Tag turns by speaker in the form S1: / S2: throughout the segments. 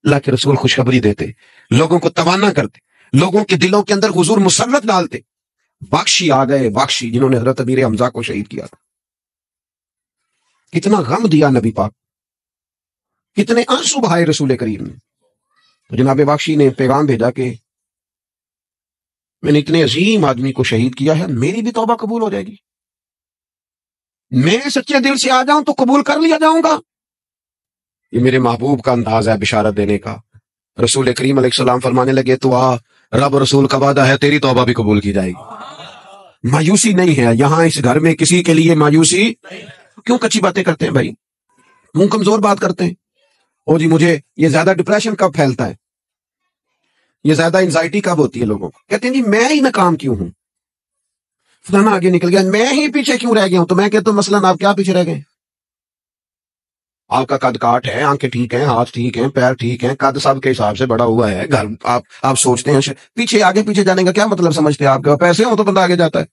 S1: اللہ کے رسول خوشخبری دیتے، لوگوں کو توانا کرتے، لوگوں کے دلوں کے اندر حضور مسرت ڈالتے. بخشی آ گئے، بخشی جنہوں نے حضرت امیر حمزہ کو شہید کیا تھا. کتنا غم دیا نبی پاک، کتنے آنسو بہائے رسول کریم نے. تو جناب بخشی نے پیغام بھیجا کہ میں نے اتنے عظیم آدمی کو شہید کیا ہے، میری بھی توبہ قبول ہو جائے گی، میں سچے دل سے آ جاؤں تو قبول کر لیا جاؤں گا. یہ میرے محبوب کا انداز ہے بشارت دینے کا. رسول کریم علیہ السلام فرمانے لگے تو آ، رب رسول کا وعدہ ہے تیری توبہ بھی قبول کی جائے گی. مایوسی نہیں ہے یہاں اس گھر میں کسی کے لیے، مایوسی. کیوں کچی باتیں کرتے ہیں بھائی، منہ کمزور بات کرتے ہیں. او جی مجھے یہ زیادہ ڈپریشن کب پھیلتا ہے، یہ زیادہ انزائٹی کب ہوتی ہے لوگوں کو. کہتے ہیں جی میں ہی ناکام کیوں ہوں، فلانا آگے نکل گیا، میں ہی پیچھے کیوں رہ گیا ہوں. تو میں کہتا ہوں مثلاً آپ کیا پیچھے رہ گئے؟ آپ کا قد کاٹ ہے، آنکھیں ٹھیک ہیں، ہاتھ ٹھیک ہیں، پیر ٹھیک ہیں، قد سب کے حساب سے بڑا ہوا ہے. گھر آپ سوچتے ہیں پیچھے آگے پیچھے جانے کا کیا مطلب سمجھتے ہیں؟ آپ کے پیسے ہو تو بندہ آگے جاتا ہے.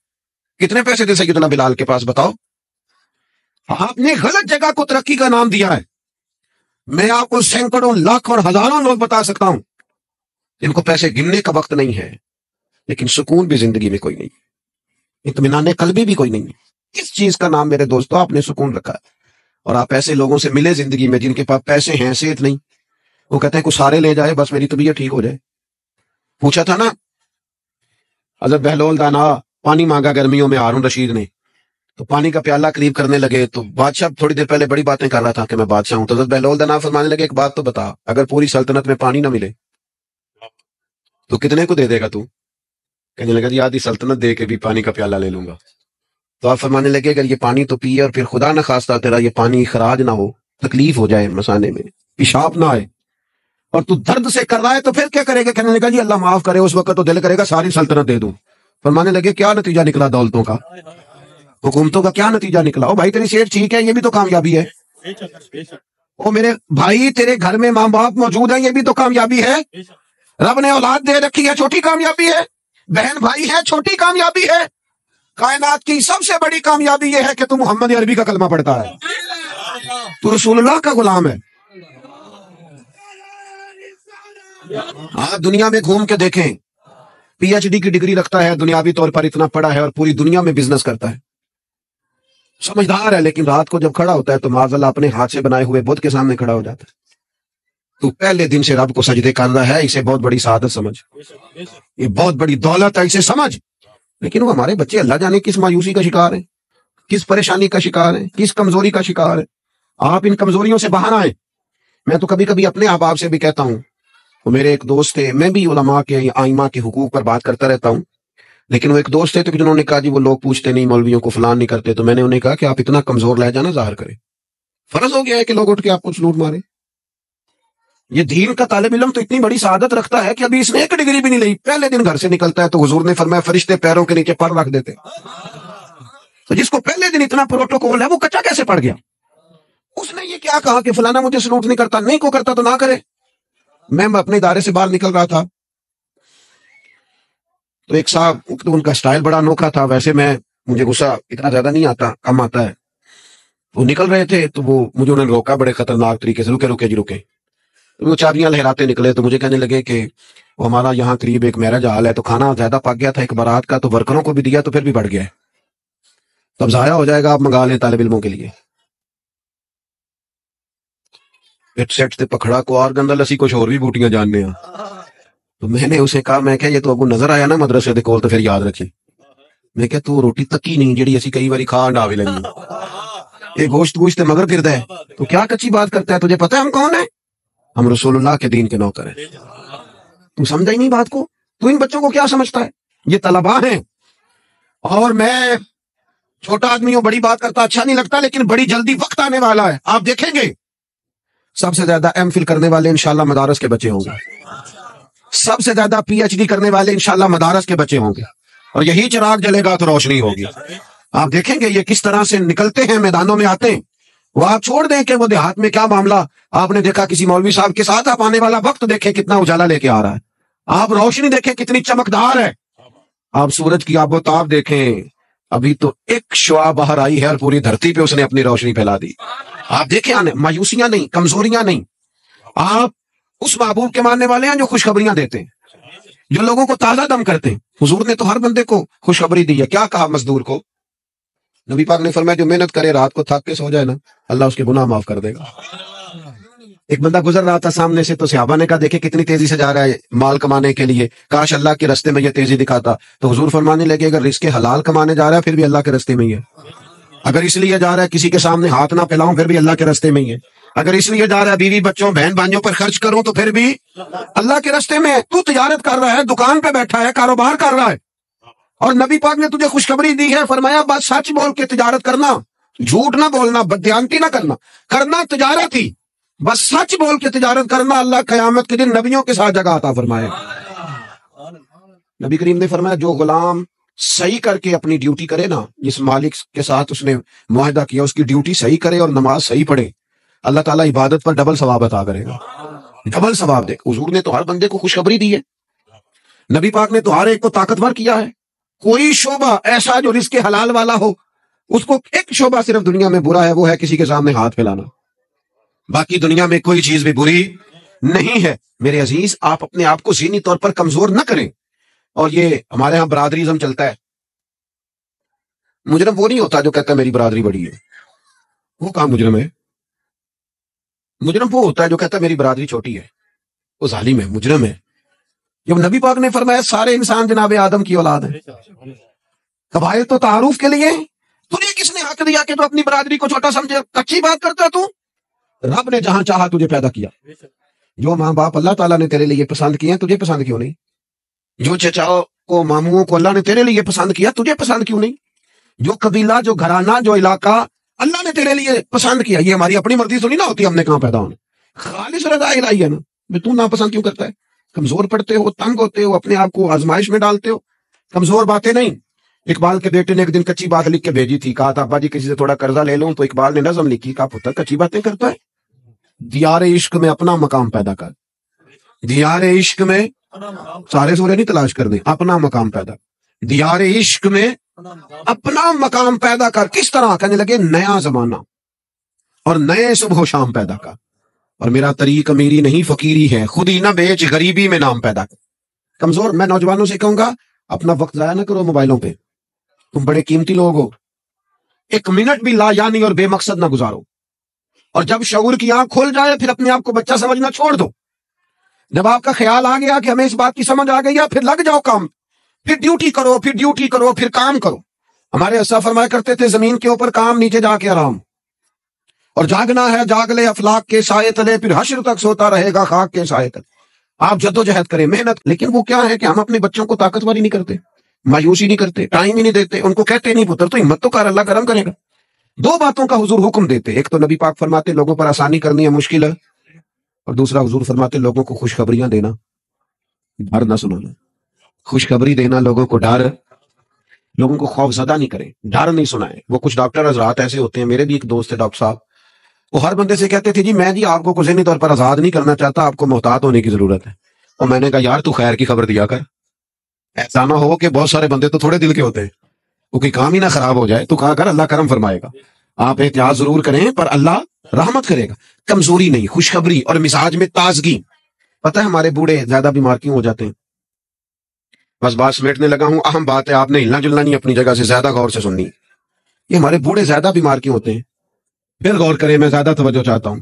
S1: کتنے پیسے دے سیدنا بلال کے پاس بتاؤ؟ آپ نے غلط جگہ کو ترقی کا نام دیا ہے. میں آپ کو سینکڑوں لاکھ اور ہزاروں لوگ بتا سکتا ہوں جن کو پیسے گننے کا وقت نہیں ہے، لیکن سکون بھی زندگی میں کوئی نہیں، اطمینان قلبی بھی کوئی نہیں. اس چیز کا نام میرے دوستو آپ نے سکون رکھا ہے. اور آپ ایسے لوگوں سے ملے زندگی میں جن کے پاس پیسے ہیں، صحت نہیں، وہ کہتے ہیں کچھ سارے لے جائے بس میری طبیعت ٹھیک ہو جائے. پوچھا تھا نا حضرت بہلول دانا، پانی مانگا گرمیوں میں ہارون رشید نے، تو پانی کا پیالہ قریب کرنے لگے تو بادشاہ تھوڑی دیر پہلے بڑی باتیں کر رہا تھا کہ میں بادشاہ ہوں. تو حضرت بہلول دانا فرمانے لگے ایک بات تو بتا، اگر پوری سلطنت میں پانی نہ ملے تو کتنے کو دے دے گا تو؟ کہنے لگا جی آدھی سلطنت دے کے بھی پانی کا پیالہ لے لوں گا. تو آپ فرمانے لگے اگر یہ پانی تو پیے اور پھر خدا نہ خواستہ تیرا یہ پانی خراج نہ ہو، تکلیف ہو جائے، مسانے میں پیشاب نہ آئے، اور تو درد سے کر رہا ہے تو پھر کیا کرے گا؟ کہنے لگا جی اللہ معاف کرے، اس وقت تو دل کرے گا ساری سلطنت دے دوں. فرمانے لگے کیا نتیجہ نکلا دولتوں کا، حکومتوں کا کیا نتیجہ نکلا؟ او بھائی تیری صحت ٹھیک ہے، یہ بھی تو کامیابی ہے. او میرے بھائی تیرے گھر میں ماں باپ موجود ہیں، یہ بھی تو کامیابی ہے. رب نے اولاد دے رکھی ہے، چھوٹی کامیابی ہے. بہن بھائی ہے، چھوٹی کامیابی ہے. کائنات کی سب سے بڑی کامیابی یہ ہے کہ تو محمد عربی کا کلمہ پڑھتا ہے، تو رسول اللہ کا غلام ہے. آپ دنیا میں گھوم کے دیکھیں، پی ایچ ڈی کی ڈگری رکھتا ہے، دنیاوی طور پر اتنا پڑھا ہے اور پوری دنیا میں بزنس کرتا ہے، سمجھدار ہے، لیکن رات کو جب کھڑا ہوتا ہے تو معاذ اللہ اپنے ہاتھ سے بنائے ہوئے بدھ کے سامنے کھڑا ہو جاتا ہے. تو پہلے دن سے رب کو سجدے کر رہا ہے، اسے بہت بڑی سعادت سمجھ، یہ بہت بڑی دولت ہے، اسے سمجھ. لیکن وہ ہمارے بچے اللہ جانے کس مایوسی کا شکار ہیں، کس پریشانی کا شکار ہیں، کس کمزوری کا شکار ہے. آپ ان کمزوریوں سے باہر آئیں. میں تو کبھی کبھی اپنے احباب سے بھی کہتا ہوں، وہ میرے ایک دوست تھے، میں بھی علماء کے آئمہ کے حقوق پر بات کرتا رہتا ہوں، لیکن وہ ایک دوست تھے تو جنہوں نے کہا جی وہ لوگ پوچھتے نہیں، مولویوں کو فلان نہیں کرتے. تو میں نے انہیں کہا کہ آپ اتنا کمزور لہجہ نہ ظاہر کریں، فرض ہو گیا ہے کہ لوگ اٹھ کے آپ کو سلوٹ مارے. یہ دین کا طالب علم تو اتنی بڑی سعادت رکھتا ہے کہ ابھی اس نے ایک ڈگری بھی نہیں لی، پہلے دن گھر سے نکلتا ہے تو حضور نے فرمایا فرشتے پیروں کے نیچے پر رکھ دیتے. تو جس کو پہلے دن اتنا پروٹوکول ہے وہ کچا کیسے پڑ گیا؟ اس نے یہ کیا کہا کہ فلانا مجھے سلوٹ نہیں کرتا، نہیں کو کرتا تو نہ کرے. میں اپنے ادارے سے باہر نکل رہا تھا تو ایک صاحب، ان کا سٹائل بڑا انوکھا تھا، ویسے مجھے غصہ اتنا زیادہ نہیں آتا، کم آتا ہے. وہ نکل رہے تھے تو وہ مجھے انہوں نے روکا بڑے خطرناک طریقے سے، رکے رکے جی رکے. وہ چابیاں لہراتے نکلے تو مجھے کہنے لگے کہ وہ ہمارا یہاں قریب ایک میرج ہال ہے، تو کھانا زیادہ پک گیا تھا ایک بارات کا، تو ورکروں کو بھی دیا تو پھر بھی بڑھ گیا ہے، تو اب ضائع ہو جائے گا، آپ منگا لیں طالب علموں کے لیے. سیٹ تے پکھڑا کو اور گندا لسی کچھ اور بھی بوٹیاں جاننے ہیں. تو میں نے اسے کہا، میں کہ یہ تو ابو نظر آیا نا مدرسے دے کول تو پھر یاد رکھے. میں کہ تو روٹی تکی نہیں جڑی اسی کئی باری کھا ڈا بھی لگی، یہ گوشت گوشت مگر گردا ہے، تو کیا کچی بات کرتا ہے؟ تجھے پتہ ہے ہم کون ہیں؟ ہم رسول اللہ کے دین کے نوکر ہیں. تم سمجھا ہی نہیں بات کو. تو ان بچوں کو کیا سمجھتا ہے؟ یہ طلباء ہیں، اور میں چھوٹا آدمی ہوں، بڑی بات کرتا اچھا نہیں لگتا، لیکن بڑی جلدی وقت آنے والا ہے، آپ دیکھیں گے سب سے زیادہ ایم فل کرنے والے انشاءاللہ مدارس کے بچے ہوں گے، سب سے زیادہ پی ایچ ڈی کرنے والے انشاءاللہ مدارس کے بچے ہوں گے، اور یہی چراغ جلے گا تو روشنی ہوگی. آپ دیکھیں گے یہ کس طرح سے نکلتے ہیں، میدانوں میں آتے ہیں. وہ آپ چھوڑ دیں کہ وہ دیہات میں کیا معاملہ، آپ نے دیکھا کسی مولوی صاحب کے ساتھ، آپ آنے والا وقت دیکھیں کتنا اجالا لے کے آ رہا ہے، آپ روشنی دیکھیں کتنی چمکدار ہے، آپ سورج کی آب و تاب دیکھیں، ابھی تو ایک شعاع باہر آئی ہے اور پوری دھرتی پہ اس نے اپنی روشنی پھیلا دی. آپ دیکھیں، مایوسیاں نہیں، کمزوریاں نہیں. آپ اس محبوب کے ماننے والے ہیں جو خوشخبریاں دیتے ہیں، جو لوگوں کو تازہ دم کرتے ہیں۔ حضور نے تو ہر بندے کو خوشخبری دی ہے۔ کیا کہا مزدور کو؟ نبی پاک نے فرمایا جو محنت کرے رات کو تھک کے سو جائے نا، اللہ اس کے گناہ معاف کر دے گا۔ ایک بندہ گزر رہا تھا سامنے سے، تو صحابہ نے کہا دیکھیں کتنی تیزی سے جا رہا ہے مال کمانے کے لیے، کاش اللہ کے رستے میں یہ تیزی دکھاتا۔ تو حضور فرمانے لگے اگر رزق حلال کمانے جا رہا ہے پھر بھی اللہ کے رستے میں ہی ہے، اگر اس لیے جا رہا ہے کسی کے سامنے ہاتھ نہ پھیلاؤں پھر بھی اللہ کے رستے میں ہی ہے، اگر اس لیے جا رہا ہے بیوی بچوں بہن بھائیوں پر خرچ کروں تو پھر بھی اللہ کے رستے میں ہے۔ تو تجارت کر رہا ہے، دکان پہ بیٹھا ہے، کاروبار کر رہا ہے، اور نبی پاک نے تجھے خوشخبری دی ہے، فرمایا بس سچ بول کے تجارت کرنا، جھوٹ نہ بولنا، بددیانتی نہ کرنا تجارت ہی، بس سچ بول کے تجارت کرنا، اللہ قیامت کے دن نبیوں کے ساتھ جگہ عطا فرمائے۔ نبی کریم نے فرمایا جو غلام صحیح کر کے اپنی ڈیوٹی کرے نا، جس مالک کے ساتھ اس نے معاہدہ کیا اس کی ڈیوٹی صحیح کرے اور نماز صحیح پڑھے، اللہ تعالیٰ عبادت پر ڈبل ثواب عطا کرے گا، ڈبل ثواب دے۔ حضور نے تو ہر بندے کو خوشخبری دی ہے، نبی پاک نے تو ہر ایک کو طاقتور کیا ہے۔ کوئی شعبہ ایسا جو رزق حلال والا ہو، اس کو ایک شعبہ صرف دنیا میں برا ہے، وہ ہے کسی کے سامنے ہاتھ پھیلانا، باقی دنیا میں کوئی چیز بھی بری نہیں ہے۔ میرے عزیز، آپ اپنے آپ کو ذہنی طور پر کمزور نہ کریں۔ اور یہ ہمارے ہاں برادریزم چلتا ہے، مجرم وہ نہیں ہوتا جو کہتا ہے میری برادری بڑی ہے، وہ کام مجرم ہے۔ مجرم وہ ہوتا ہے جو کہتا ہے میری برادری چھوٹی ہے، وہ ظالم ہے، مجرم ہے۔ جب نبی پاک نے فرمایا سارے انسان جناب آدم کی اولاد ہے، قبائل تو تعارف کے لیے، تجھے کس نے حق دیا کہ تو اپنی برادری کو چھوٹا سمجھے؟ کچی بات کرتا ہے تو؟ رب نے جہاں چاہا تجھے پیدا کیا، جو ماں باپ اللہ تعالیٰ نے تیرے لیے پسند کیے ہیں تجھے پسند کیوں نہیں؟ جو چچاؤں کو ماموں کو اللہ نے تیرے لیے پسند کیا تجھے پسند کیوں نہیں؟ جو قبیلہ، جو گھرانہ، جو علاقہ اللہ نے تیرے لیے پسند کیا، یہ ہماری اپنی مرضی تو نہیں نہ ہوتی، ہم نے کہاں پیدا ہونا، خالص رضا الہی ہے نا۔ تو ناپسند کیوں کرتا ہے؟ کمزور پڑتے ہو، تنگ ہوتے ہو، اپنے آپ کو آزمائش میں ڈالتے ہو، کمزور باتیں نہیں۔ اقبال کے بیٹے نے ایک دن کچی بات لکھ کے بھیجی تھی، کہا تھا ابا جی کسی سے تھوڑا قرضہ لے لوں، تو اقبال نے نظم لکھی، کہا پتر کچی باتیں کرتا ہے، دیار عشق میں اپنا مقام پیدا کر، دیار عشق میں سارے سورے نہیں تلاش کر دیں، اپنا مقام پیدا، دیار عشق میں اپنا مقام پیدا کر۔ کس طرح؟ کہنے لگے نیا زمانہ اور نئے صبح و شام پیدا کر، اور میرا طریق امیری نہیں فقیری ہے، خود ہی نہ بیچ غریبی میں نام پیدا کر۔ کمزور میں نوجوانوں سے کہوں گا اپنا وقت ضائع نہ کرو موبائلوں پہ، تم بڑے قیمتی لوگ ہو، ایک منٹ بھی لا یعنی اور بے مقصد نہ گزارو، اور جب شعور کی آنکھ کھل جائے پھر اپنے آپ کو بچہ سمجھنا چھوڑ دو۔ جب آپ کا خیال آ گیا کہ ہمیں اس بات کی سمجھ آ گئی ہے، پھر لگ جاؤ کام، پھر ڈیوٹی کرو، پھر ڈیوٹی کرو، پھر کام کرو۔ ہمارے اسا فرمایا کرتے تھے زمین کے اوپر کام، نیچے جا کے آرام، اور جاگنا ہے جاگ لے افلاق کے سائے تلے، پھر حشر تک سوتا رہے گا خاک کے سائے تلے۔ آپ جدوجہد کریں، محنت، لیکن وہ کیا ہے کہ ہم اپنے بچوں کو طاقتور ہی نہیں کرتے، مایوسی نہیں کرتے، ٹائم ہی نہیں دیتے، ان کو کہتے نہیں پتر تو ہمت تو کر، اللہ کرم کرے گا۔ دو باتوں کا حضور حکم دیتے، ایک تو نبی پاک فرماتے لوگوں پر آسانی کرنی ہے مشکل ہے، اور دوسرا حضور فرماتے لوگوں کو خوشخبریاں دینا، ڈر نہ سنانا، خوشخبری دینا لوگوں کو، ڈر، لوگوں کو خوف زدہ نہیں کریں، ڈر نہیں سنائیں۔ وہ کچھ ڈاکٹر حضرات ایسے ہوتے ہیں، میرے بھی ایک دوست ہے ڈاکٹر صاحب، وہ ہر بندے سے کہتے تھے جی میں آپ کو ذہنی طور پر آزاد نہیں کرنا چاہتا، آپ کو محتاط ہونے کی ضرورت ہے۔ اور میں نے کہا یار تو خیر کی خبر دیا کر، ایسا نہ ہو کہ بہت سارے بندے تو تھوڑے دل کے ہوتے ہیں، وہ کوئی کام ہی نہ خراب ہو جائے، تو کہا کر اللہ کرم فرمائے گا۔ آپ احتیاط ضرور کریں پر اللہ رحمت کرے گا۔ کمزوری نہیں، خوشخبری اور مزاج میں تازگی۔ پتہ ہے ہمارے بوڑھے زیادہ بیمار کیوں ہو جاتے ہیں؟ بس بات سمیٹنے لگا ہوں، اہم بات ہے، آپ نے ہلنا جلنا نہیں، اپنی جگہ سے زیادہ غور سے سننی۔ یہ ہمارے بوڑھے زیادہ بیمار کیوں ہوتے ہیں؟ پھر غور کریں، میں زیادہ توجہ چاہتا ہوں۔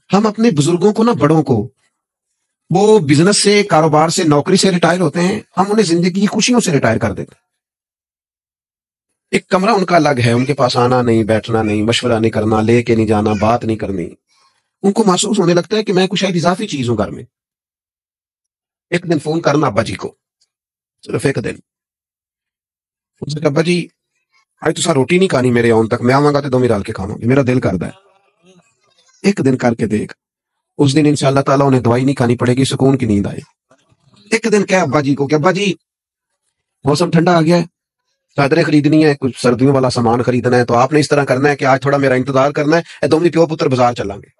S1: ہم اپنے بزرگوں کو نا، بڑوں کو، وہ بزنس سے، کاروبار سے، نوکری سے ریٹائر ہوتے ہیں، ہم انہیں زندگی کی خوشیوں سے ریٹائر کر دیتے ہیں۔ ایک کمرہ ان کا الگ ہے، ان کے پاس آنا نہیں، بیٹھنا نہیں، مشورہ نہیں کرنا، لے کے نہیں جانا، بات نہیں کرنی۔ ان کو محسوس ہونے لگتا ہے کہ میں کچھ شاید اضافی چیز ہوں گھر میں۔ ایک دن فون کرنا ابا جی کو، صرف ایک دن، ان سے کہا ابا جی آج تو روٹی نہیں کھانی میرے آن تک، میں آواں گا تو دو میں ڈال کے کھاواں گی، میرا دل کردا ہے۔ ایک دن کر کے دیکھ، اس دن انشاءاللہ تعالیٰ انہیں دوائی نہیں کھانی پڑے گی، سکون کی نیند آئے۔ ایک دن کہا ابا جی کو کہ ابا جی موسم ٹھنڈا آ گیا ہے، چادریں خریدنی ہے، کچھ سردیوں والا سامان خریدنا ہے، تو آپ نے اس طرح کرنا ہے کہ آج تھوڑا میرا انتظار کرنا ہے، دونوں پیو پتر بازار چلیں گے۔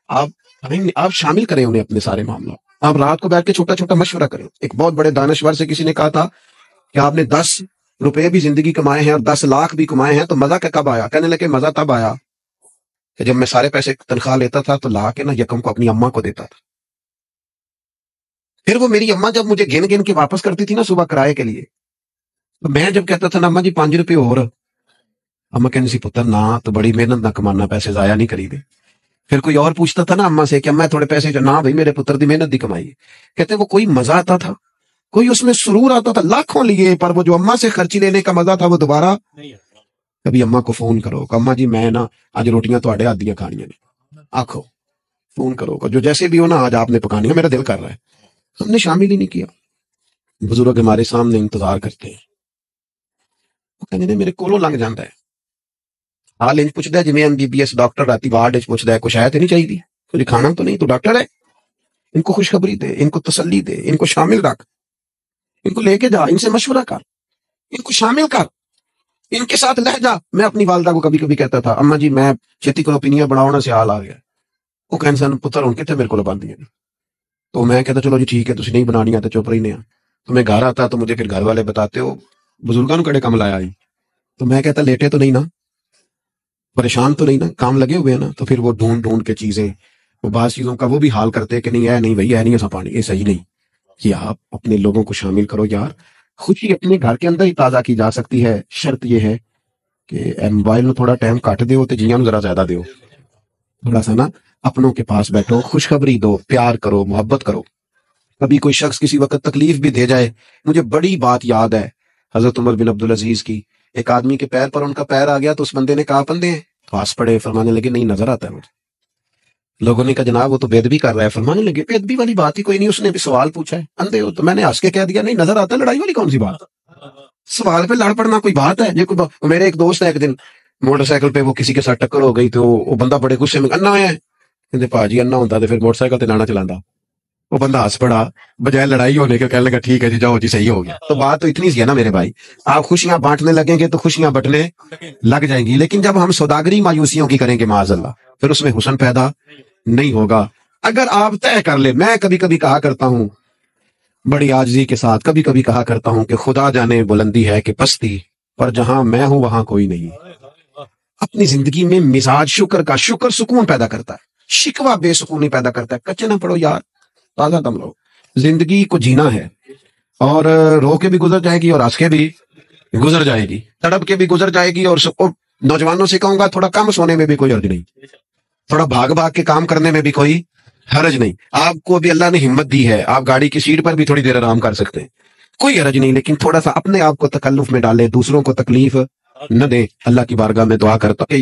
S1: آپ شامل کریں انہیں اپنے سارے معاملات، آپ رات کو بیٹھ کے چھوٹا چھوٹا مشورہ کریں۔ ایک بہت بڑے دانشور سے کسی نے کہا تھا کہ آپ نے 10 روپے بھی زندگی کمائے ہیں اور 10 لاکھ بھی کمائے ہیں، تو مزہ کب آیا؟ کہنے لگے مزہ تب آیا کہ جب میں سارے پیسے تنخواہ لیتا تھا تو لا کے نا یکم کو اپنی اماں کو دیتا تھا. پھر وہ میری اماں جب مجھے گن گن کے واپس کرتی تھی نا صبح کرائے کے لیے، تو میں جب کہتا تھا نا اماں جی 5 روپے اور، اماں کہنے سی پتر نہ تو بڑی محنت نہ کمانا، پیسے ضائع نہیں کری دے. پھر کوئی اور پوچھتا تھا نا اماں سے کہ اماں تھوڑے پیسے جو، نہ بھائی میرے پتر دی محنت دی کمائی. کہتے وہ کوئی مزہ آتا تھا، کوئی اس میں سرور آتا تھا، لاکھوں لیے، پر وہ جو اماں سے خرچی لینے کا مزہ تھا وہ دوبارہ. کبھی اماں کو فون کرو کہ اماں جی میں نا آج روٹیاں تواڈے ہاتھ دیاں کھانیاں نے، آکھو فون کرو جو جیسے بھی ہو نا آج آپ نے پکانی ہے، میرا دل کر رہا ہے. ہم نے شامل ہی نہیں کیا. بزرگ ہمارے سامنے انتظار کرتے ہیں، وہ کہنے نے میرے کولوں لنگ جاندا ہے. حال انج پوچھدا ہے جویں MBBS ڈاکٹر راتی وارڈ وچ پوچھدا ہے کچھ ہے تے نہیں چاہیے، کچھ کھانا تو نہیں، تو ڈاکٹر ہے. ان کو خوشخبری دے، ان کو تسلی دے، ان کو شامل رکھ، ان کو لے کے جا، ان سے مشورہ کر، ان کو شامل کر، ان کے ساتھ لہ جا. میں اپنی والدہ کو کبھی کبھی کہتا تھا اما جی میں چھتی کو پینیاں بناونا سے حال آ گیا. وہ کہن سن پتر ہن کتے میرے کو باندھیاں نے. تو میں کہتا چلو جی ٹھیک ہے تسی نہیں بنانی تو چپ رہنے. تو میں گھر آتا تو مجھے پھر گھر والے بتاتے ہو بزرگاں نو کڑے کم لایا آئی. تو میں کہتا لیٹے تو نہیں نا، پریشان تو نہیں نا، کام لگے ہوئے ہیں نا. تو پھر وہ ڈھونڈ ڈھونڈ کے چیزیں، وہ بعض چیزوں کا وہ بھی حال کرتے کہ نہیں ہے، نہیں بھائی ہے نہیں ایسا پانی، یہ صحیح نہیں. کہ آپ اپنے لوگوں کو شامل کرو یار. خوشی اپنے گھر کے اندر ہی تازہ کی جا سکتی ہے. شرط یہ ہے کہ موبائل میں تھوڑا ٹائم کٹ دیو تے جیاں نو ذرا زیادہ دیو. تھوڑا سا نا اپنوں کے پاس بیٹھو، خوشخبری دو، پیار کرو، محبت کرو. کبھی کوئی شخص کسی وقت تکلیف بھی دے جائے. مجھے بڑی بات یاد ہے حضرت عمر بن عبدالعزیز کی. ایک آدمی کے پیر پر ان کا پیر آ گیا تو اس بندے نے کہا بندے ہیں تو ہنس پڑے، فرمانے لگے نہیں نظر آتا ہے مجھے. لوگوں نے کہا جناب وہ تو بے ادبی کر رہا ہے. فرمانے لگے بے ادبی والی بات ہی کوئی نہیں، اس نے بھی سوال پوچھا ہے، اندھے ہو. تو میں نے ہنس کے کہہ دیا نہیں نظر آتا ہے، لڑائی والی کون سی بات، سوال پہ لڑ پڑنا کوئی بات ہے؟ یہ کوئی میرے ایک دوست ہے ایک دن موٹر سائیکل پہ وہ کسی کے ساتھ ٹکر ہو گئی تو وہ بندہ بڑے غصے میں انا ہے، کہتے پاجی انا ہوتا تو پھر موٹر سائیکل تے لانا چلانا. وہ بندہ ہنس پڑا، بجائے لڑائی ہونے کے کہنے لگا ٹھیک ہے جی جاؤ جی صحیح ہو گیا. تو بات تو اتنی سی ہے نا میرے بھائی، آپ خوشیاں بانٹنے لگیں گے تو خوشیاں بٹنے لگ جائیں گی. لیکن جب ہم سوداگری مایوسیوں کی کریں گے معاذ اللہ، پھر اس میں حسن پیدا نہیں ہوگا. اگر آپ طے کر لے، میں کبھی کبھی کہا کرتا ہوں بڑی عاجزی کے ساتھ، کبھی کبھی کہا کرتا ہوں کہ خدا جانے بلندی ہے کہ پستی، پر جہاں میں ہوں وہاں کوئی نہیں. اپنی زندگی میں مزاج شکر کا، شکر سکون پیدا کرتا ہے، شکوہ بے سکونی پیدا کرتا ہے. کچے نہ پڑو یار، تازہ دم لو. زندگی کو جینا ہے، اور رو کے بھی گزر جائے گی اور ہنس کے بھی گزر جائے گی، تڑپ کے بھی گزر جائے گی. اور نوجوانوں سے کہوں گا تھوڑا کم سونے میں بھی کوئی حرج نہیں، تھوڑا بھاگ بھاگ کے کام کرنے میں بھی کوئی حرج نہیں. آپ کو بھی اللہ نے ہمت دی ہے، آپ گاڑی کی سیٹ پر بھی تھوڑی دیر آرام کر سکتے ہیں، کوئی حرج نہیں. لیکن تھوڑا سا اپنے آپ کو تکلف میں ڈالے، دوسروں کو تکلیف نہ دے. اللہ کی بارگاہ میں دعا کرتا کہ